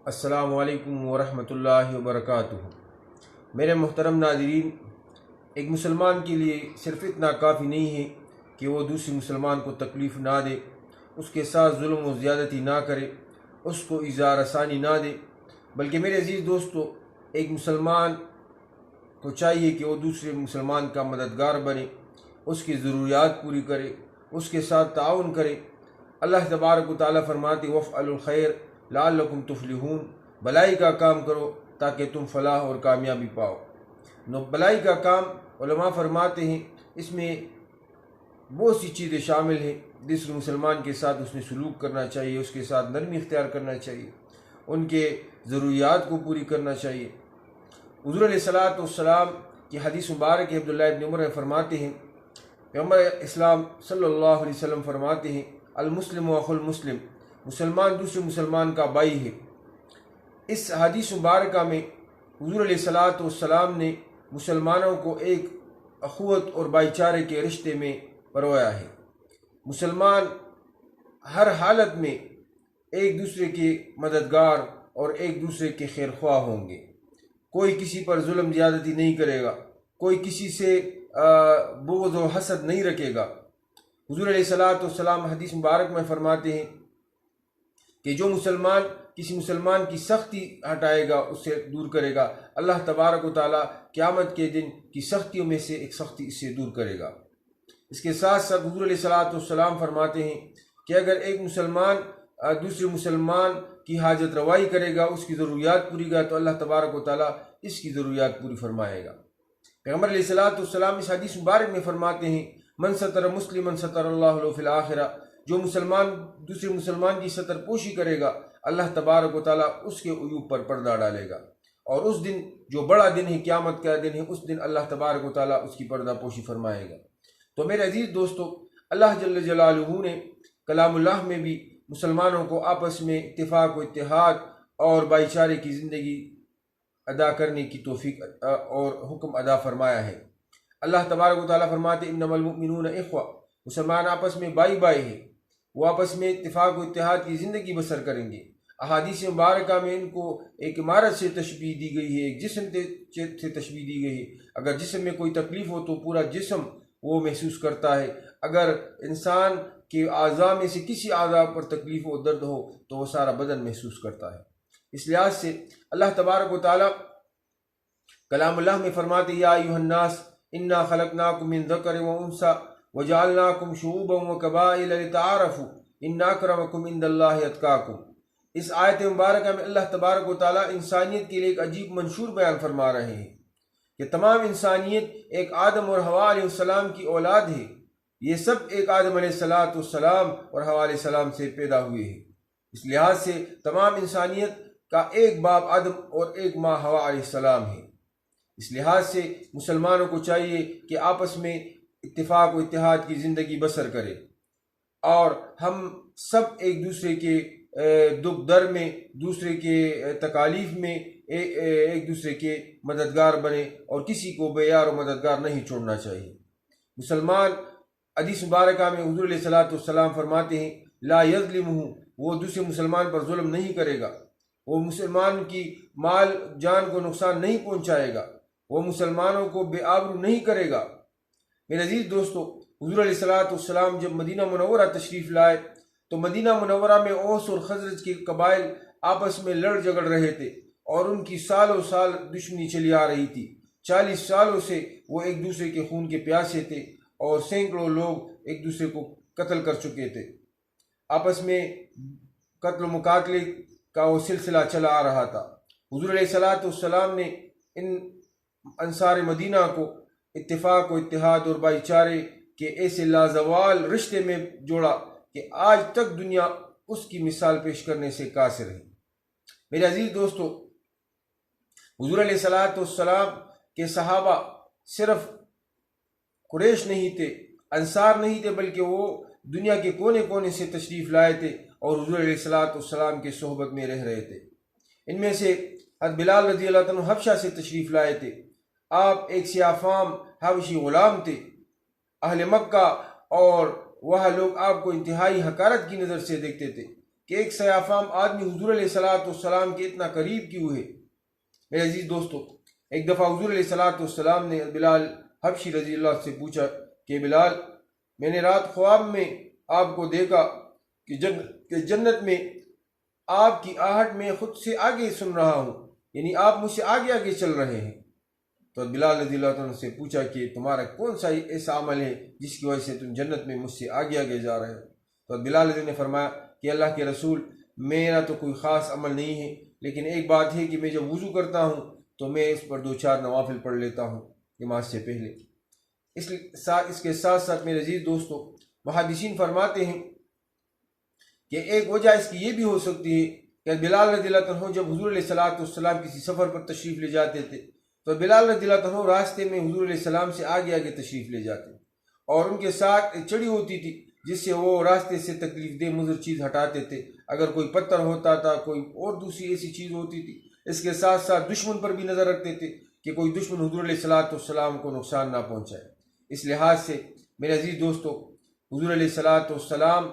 السلام علیکم ورحمۃ اللہ وبرکاتہ۔ میرے محترم ناظرین، ایک مسلمان کے لیے صرف اتنا کافی نہیں ہے کہ وہ دوسرے مسلمان کو تکلیف نہ دے، اس کے ساتھ ظلم و زیادتی نہ کرے، اس کو ایذا رسانی نہ دے، بلکہ میرے عزیز دوستو، ایک مسلمان کو چاہیے کہ وہ دوسرے مسلمان کا مددگار بنے، اس کی ضروریات پوری کرے، اس کے ساتھ تعاون کرے۔ اللہ تبارک و تعالیٰ فرماتے وَافْعَلُوا الْخَيْرَ لَعَلَّكُمْ تُفْلِحُونَ، بھلائی کا کام کرو تاکہ تم فلاح اور کامیابی پاؤ۔ بھلائی کا کام علماء فرماتے ہیں اس میں بہت سی چیزیں شامل ہیں۔ دوسرے مسلمان کے ساتھ اس نے سلوک کرنا چاہیے، اس کے ساتھ نرمی اختیار کرنا چاہیے، ان کے ضروریات کو پوری کرنا چاہیے۔ حضور علیہ الصلوۃ والسلام کی حدیث مبارک عبداللہ ابن عمر فرماتے ہیں، پیغمبر اسلام صلی اللہ علیہ وسلم فرماتے ہیں المسلم اخو المسلم، مسلمان دوسرے مسلمان کا بھائی ہے۔ اس حدیث مبارکہ میں حضور علیہ الصلوۃ والسلام نے مسلمانوں کو ایک اخوت اور بھائی چارے کے رشتے میں پرویا ہے۔ مسلمان ہر حالت میں ایک دوسرے کے مددگار اور ایک دوسرے کے خیر خواہ ہوں گے۔ کوئی کسی پر ظلم زیادتی نہیں کرے گا، کوئی کسی سے بغض و حسد نہیں رکھے گا۔ حضور علیہ الصلوۃ والسلام حدیث مبارک میں فرماتے ہیں کہ جو مسلمان کسی مسلمان کی سختی ہٹائے گا، اس سے دور کرے گا، اللہ تبارک و تعالیٰ قیامت کے دن کی سختیوں میں سے ایک سختی اس سے دور کرے گا۔ اس کے ساتھ ساتھ حضور علیہ الصلوۃ والسلام فرماتے ہیں کہ اگر ایک مسلمان دوسرے مسلمان کی حاجت روائی کرے گا، اس کی ضروریات پوری گا، تو اللہ تبارک و تعالیٰ اس کی ضروریات پوری فرمائے گا۔ پیغمبر علیہ الصلوۃ والسلام اس حدیث مبارک میں فرماتے ہیں من ستر مسلما ستر اللہ له فی الآخرہ، جو مسلمان دوسرے مسلمان کی ستر پوشی کرے گا، اللہ تبارک و تعالیٰ اس کے عیوب پر پردہ ڈالے گا، اور اس دن جو بڑا دن ہے، قیامت کا دن ہے، اس دن اللہ تبارک و تعالیٰ اس کی پردہ پوشی فرمائے گا۔ تو میرے عزیز دوستو، اللہ جل جلالہ نے کلام اللہ میں بھی مسلمانوں کو آپس میں اتفاق و اتحاد اور بھائی چارے کی زندگی ادا کرنے کی توفیق اور حکم ادا فرمایا ہے۔ اللہ تبارک و تعالیٰ فرماتے انما المؤمنون اخوہ، مسلمان آپس میں بھائی بھائی ہیں، وہ آپس میں اتفاق و اتحاد کی زندگی بسر کریں گے۔ احادیث مبارکہ میں ان کو ایک عمارت سے تشبیہ دی گئی ہے، ایک جسم سے تشبیہ دی گئی ہے۔ اگر جسم میں کوئی تکلیف ہو تو پورا جسم وہ محسوس کرتا ہے، اگر انسان کے اعضاء میں سے کسی اعضاء پر تکلیف و درد ہو تو وہ سارا بدن محسوس کرتا ہے۔ اس لحاظ سے اللہ تبارک و تعالیٰ کلام اللہ میں فرماتے یا ایھا الناس انا خلقناکم من ذکر و انثی وجعلناکم شعوبا وقبائل لتعارفوا ان اکرمکم عند اللہ اتقاکم۔ اس آیت مبارکہ میں اللہ تبارک و تعالیٰ انسانیت کے لیے ایک عجیب منشور بیان فرما رہے ہیں کہ تمام انسانیت ایک آدم اور حوا علیہ السلام کی اولاد ہے، یہ سب ایک آدم علیہ السلام اور حوا علیہ السلام سے پیدا ہوئے ہیں۔ اس لحاظ سے تمام انسانیت کا ایک باپ آدم اور ایک ماں حوا علیہ السلام ہے۔ اس لحاظ سے مسلمانوں کو چاہیے کہ آپس میں اتفاق و اتحاد کی زندگی بسر کرے، اور ہم سب ایک دوسرے کے دکھ در میں، دوسرے کے تکالیف میں ایک دوسرے کے مددگار بنے، اور کسی کو بے یار و مددگار نہیں چھوڑنا چاہیے۔ مسلمان حدیث مبارکہ میں حضور علیہ الصلوۃ والسلام فرماتے ہیں لا یظلمہ، وہ دوسرے مسلمان پر ظلم نہیں کرے گا، وہ مسلمان کی مال جان کو نقصان نہیں پہنچائے گا، وہ مسلمانوں کو بے آبرو نہیں کرے گا۔ میرے عزیز دوستو، حضور علیہ الصلوۃ والسلام جب مدینہ منورہ تشریف لائے تو مدینہ منورہ میں اوس اور خزرج کے قبائل آپس میں لڑ جھگڑ رہے تھے، اور ان کی سالوں سال دشمنی چلی آ رہی تھی۔ 40 سالوں سے وہ ایک دوسرے کے خون کے پیاسے تھے، اور سینکڑوں لوگ ایک دوسرے کو قتل کر چکے تھے۔ آپس میں قتل و مقاتلے کا وہ سلسلہ چلا آ رہا تھا۔ حضور علیہ الصلوۃ والسلام نے ان انصار مدینہ کو اتفاق و اتحاد اور بھائی چارے کے ایسے لازوال رشتے میں جوڑا کہ آج تک دنیا اس کی مثال پیش کرنے سے قاصر ہے۔ میرے عزیز دوستو، حضور علیہ الصلوۃ والسلام کے صحابہ صرف قریش نہیں تھے، انصار نہیں تھے، بلکہ وہ دنیا کے کونے کونے سے تشریف لائے تھے اور حضور علیہ الصلوۃ والسلام کے صحبت میں رہ رہے تھے۔ ان میں سے حضرت بلال رضی اللہ عنہ حبشہ سے تشریف لائے تھے۔ آپ ایک سیاہ فام حبشی غلام تھے۔ اہل مکہ اور وہاں لوگ آپ کو انتہائی حقارت کی نظر سے دیکھتے تھے، کہ ایک سیافام آدمی حضور علیہ السلام کے اتنا قریب کیوں ہے؟ میرے عزیز دوستو، ایک دفعہ حضور علیہ السلام نے بلال حبشی رضی اللہ عنہ سے پوچھا کہ بلال، میں نے رات خواب میں آپ کو دیکھا کہ جنت میں آپ کی آہٹ میں خود سے آگے سن رہا ہوں، یعنی آپ مجھ سے آگے آگے چل رہے ہیں۔ تو بلال رضی اللہ عنہ سے پوچھا کہ تمہارا کون سا ایسا عمل ہے جس کی وجہ سے تم جنت میں مجھ سے آگے آگے جا رہے ہو؟ تو بلال رضی نے فرمایا کہ اللہ کے رسول، میرا تو کوئی خاص عمل نہیں ہے، لیکن ایک بات ہے کہ میں جب وضو کرتا ہوں تو میں اس پر 2-4 نوافل پڑھ لیتا ہوں نماز سے پہلے۔ اس کے ساتھ ساتھ میرے عزیز دوستو، محدثین فرماتے ہیں کہ ایک وجہ اس کی یہ بھی ہو سکتی ہے کہ بلال رضی اللہ عنہ جب حضور علیہ السلام کسی سفر پر تشریف لے جاتے تھے تو بلال رضی اللہ عنہ راستے میں حضور علیہ السلام سے آگے آگے تشریف لے جاتے اور ان کے ساتھ ایک چڑی ہوتی تھی جس سے وہ راستے سے تکلیف دہ مضر چیز ہٹاتے تھے، اگر کوئی پتھر ہوتا تھا، کوئی اور دوسری ایسی چیز ہوتی تھی۔ اس کے ساتھ ساتھ دشمن پر بھی نظر رکھتے تھے کہ کوئی دشمن حضور علیہ السلام کو نقصان نہ پہنچائے۔ اس لحاظ سے میرے عزیز دوستو، حضور علیہ السلام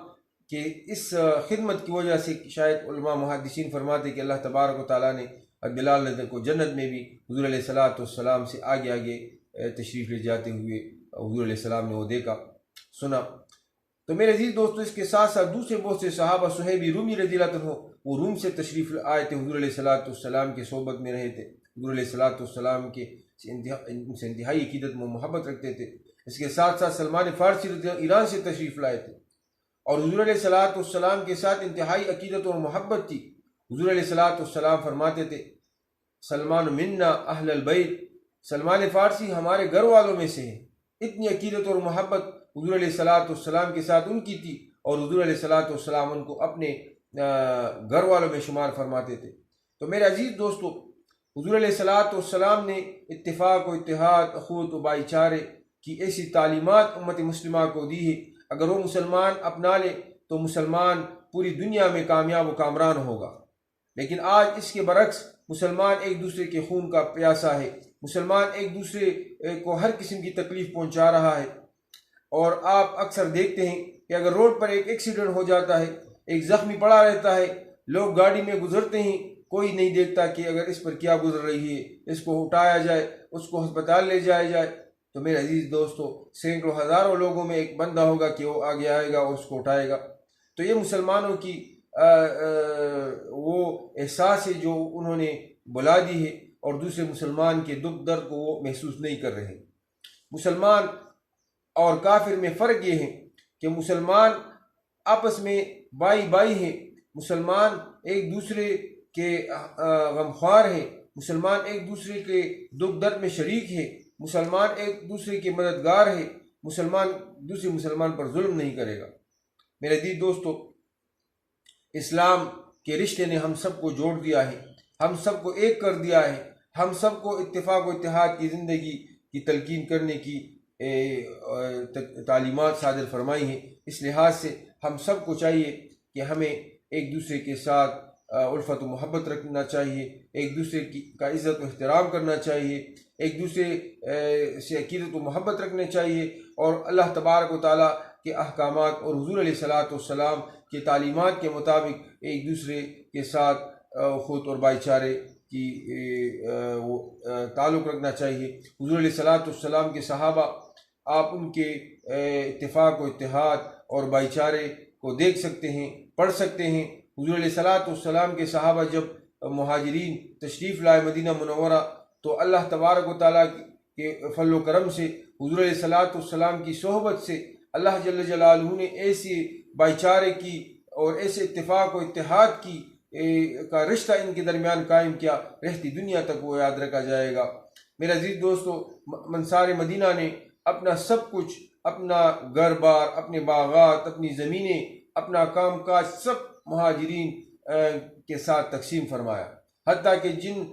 کہ اس خدمت کی وجہ سے شاید علماء محدثین فرماتے کہ اللہ تبارک و تعالیٰ نے بلال رضی کو جنت میں بھی حضور علیہ السلام سے آگے آگے تشریف لے جاتے ہوئے حضور علیہ السلام نے وہ دیکھا، سنا۔ تو میرے عزیز دوستو، اس کے ساتھ ساتھ دوسرے بہت سے صحابہ، صہیب رومی رضی اللہ عنہ، وہ روم سے تشریف آئے تھے، حضور علیہ السلام کے صحبت میں رہے تھے، حضور علیہ السلام کے ان سے انتہائی عقیدت و محبت رکھتے تھے۔ اس کے ساتھ ساتھ سلمان فارسی رضی اللہ ایران سے تشریف لائے تھے اور حضور علیہ السلام کے ساتھ انتہائی عقیدت اور محبت تھی۔ حضور علیہ السلام فرماتے تھے، سلمان منا اہل البیت، سلمان فارسی ہمارے گھر والوں میں سے ہے۔ اتنی عقیدت اور محبت حضور علیہ السلام کے ساتھ ان کی تھی اور حضور علیہ السلام ان کو اپنے گھر والوں میں شمار فرماتے تھے۔ تو میرے عزیز دوستو، حضور علیہ السلام نے اتفاق و اتحاد، اخوت و بھائی چارے کی ایسی تعلیمات امت مسلمہ کو دی ہے، اگر وہ مسلمان اپنا لے تو مسلمان پوری دنیا میں کامیاب و کامران ہوگا۔ لیکن آج اس کے برعکس مسلمان ایک دوسرے کے خون کا پیاسا ہے، مسلمان ایک دوسرے کو ہر قسم کی تکلیف پہنچا رہا ہے، اور آپ اکثر دیکھتے ہیں کہ اگر روڈ پر ایک ایکسیڈنٹ ہو جاتا ہے، ایک زخمی پڑا رہتا ہے، لوگ گاڑی میں گزرتے ہیں، کوئی نہیں دیکھتا کہ اگر اس پر کیا گزر رہی ہے، اس کو اٹھایا جائے، اس کو ہسپتال لے جایا جائے۔ تو میرے عزیز دوستو، سینکڑوں ہزاروں لوگوں میں ایک بندہ ہوگا کہ وہ آگے آئے گا اور اس کو اٹھائے گا۔ تو یہ مسلمانوں کی وہ احساس ہے جو انہوں نے بلا دی ہے، اور دوسرے مسلمان کے دکھ درد کو وہ محسوس نہیں کر رہے۔ مسلمان اور کافر میں فرق یہ ہے کہ مسلمان آپس میں بھائی بھائی ہیں، مسلمان ایک دوسرے کے غمخوار ہیں، مسلمان ایک دوسرے کے دکھ درد میں شریک ہے، مسلمان ایک دوسرے کے مددگار ہے، مسلمان دوسرے مسلمان پر ظلم نہیں کرے گا۔ میرے عزیز دوستو، اسلام کے رشتے نے ہم سب کو جوڑ دیا ہے، ہم سب کو ایک کر دیا ہے، ہم سب کو اتفاق و اتحاد کی زندگی کی تلقین کرنے کی تعلیمات صادر فرمائی ہیں۔ اس لحاظ سے ہم سب کو چاہیے کہ ہمیں ایک دوسرے کے ساتھ الفت و محبت رکھنا چاہیے، ایک دوسرے کا عزت و احترام کرنا چاہیے، ایک دوسرے سے عقیدت و محبت رکھنا چاہیے، اور اللہ تبارک و تعالیٰ کے احکامات اور حضور علیہ السلام کے تعلیمات کے مطابق ایک دوسرے کے ساتھ اخوت اور بھائی چارے کی تعلق رکھنا چاہیے۔ حضور علیہ السلام کے صحابہ، آپ ان کے اتفاق و اتحاد اور بھائی چارے کو دیکھ سکتے ہیں، پڑھ سکتے ہیں۔ حضور علیہ السلام کے صحابہ جب مہاجرین تشریف لائے مدینہ منورہ تو اللہ تبارک و تعالیٰ کے فضل و کرم سے، حضور علیہ السلام کی صحبت سے اللہ جل جلالہ نے ایسے بھائی چارے کی اور ایسے اتفاق و اتحاد کی کا رشتہ ان کے درمیان قائم کیا، رہتی دنیا تک وہ یاد رکھا جائے گا۔ میرے عزیز دوستو، انصار مدینہ نے اپنا سب کچھ، اپنا گھر بار، اپنے باغات، اپنی زمینیں، اپنا کام کاج سب مہاجرین کے ساتھ تقسیم فرمایا، حتیٰ کہ جن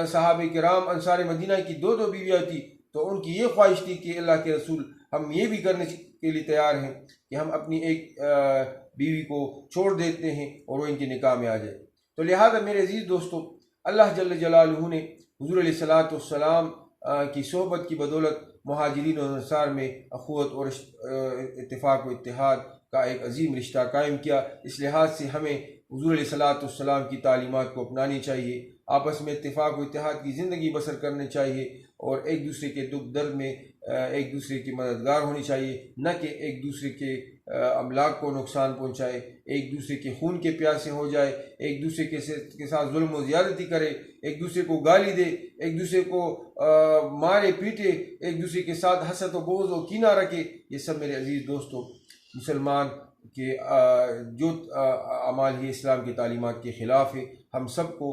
صحابہ کرام انصار مدینہ کی 2 بیویاں تھیں تو ان کی یہ خواہش تھی کہ اللہ کے رسول، ہم یہ بھی کرنے کے لیے تیار ہیں کہ ہم اپنی ایک بیوی کو چھوڑ دیتے ہیں اور وہ ان کے نکاح میں آ جائے۔ تو لہذا میرے عزیز دوستو، اللہ جل جلالہ نے حضور علیہ السلام کی صحبت کی بدولت مہاجرین اور انصار میں اخوت اور اتفاق و اتحاد کا ایک عظیم رشتہ قائم کیا۔ اس لحاظ سے ہمیں حضور علیہ الصلوۃ والسلام کی تعلیمات کو اپنانی چاہیے، آپس میں اتفاق و اتحاد کی زندگی بسر کرنی چاہیے، اور ایک دوسرے کے دکھ درد میں ایک دوسرے کی مددگار ہونی چاہیے، نہ کہ ایک دوسرے کے املاک کو نقصان پہنچائے، ایک دوسرے کے خون کے پیاسے ہو جائے، ایک دوسرے کے ساتھ ظلم و زیادتی کرے، ایک دوسرے کو گالی دے، ایک دوسرے کو مارے پیٹے، ایک دوسرے کے ساتھ حسد و بغض و کینہ رکھے۔ یہ سب میرے عزیز دوستو مسلمان کے جو اعمال ہی اسلام کی تعلیمات کے خلاف ہے۔ ہم سب کو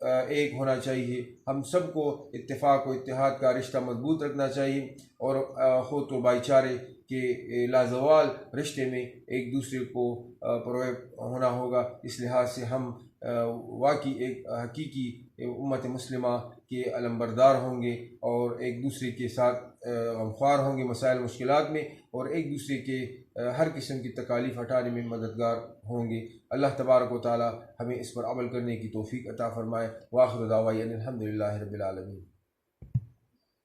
ایک ہونا چاہیے، ہم سب کو اتفاق و اتحاد کا رشتہ مضبوط رکھنا چاہیے، اور خود و بھائی چارے کے لازوال رشتے میں ایک دوسرے کو پرویب ہونا ہوگا۔ اس لحاظ سے ہم واقعی ایک حقیقی امت مسلمہ کے علمبردار ہوں گے، اور ایک دوسرے کے ساتھ غمخوار ہوں گے مسائل مشکلات میں، اور ایک دوسرے کے ہر قسم کی تکالیف ہٹانے میں مددگار ہوں گے۔ اللہ تبارک و تعالی ہمیں اس پر عمل کرنے کی توفیق عطا فرمائے۔ وآخر دعوانا الحمدللہ رب العالمین۔